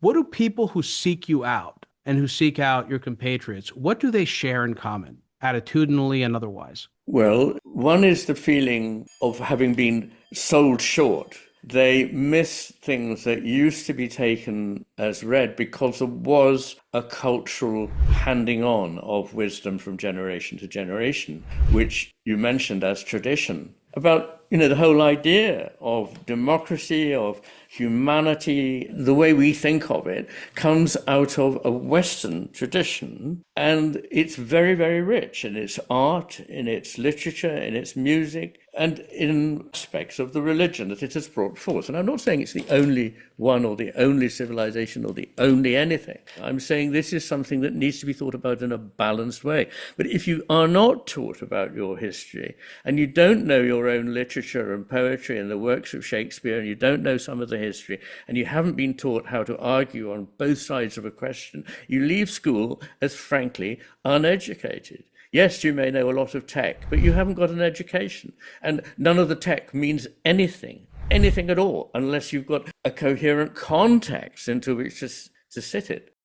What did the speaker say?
What do people who seek you out and who seek out your compatriots, what do they share in common, attitudinally and otherwise? Well, one is the feeling of having been sold short. They miss things that used to be taken as read because there was a cultural handing on of wisdom from generation to generation, which you mentioned as tradition. About, the whole idea of democracy, of humanity, the way we think of it, comes out of a Western tradition. And it's very, very rich in its art, in its literature, in its music, and in aspects of the religion that it has brought forth. And I'm not saying it's the only one or the only civilization or the only anything. I'm saying this is something that needs to be thought about in a balanced way. But if you are not taught about your history and you don't know your own literature and poetry and the works of Shakespeare, and you don't know some of the history, and you haven't been taught how to argue on both sides of a question, you leave school as frankly uneducated. Yes, you may know a lot of tech, but you haven't got an education. And none of the tech means anything at all, unless you've got a coherent context into which to sit it.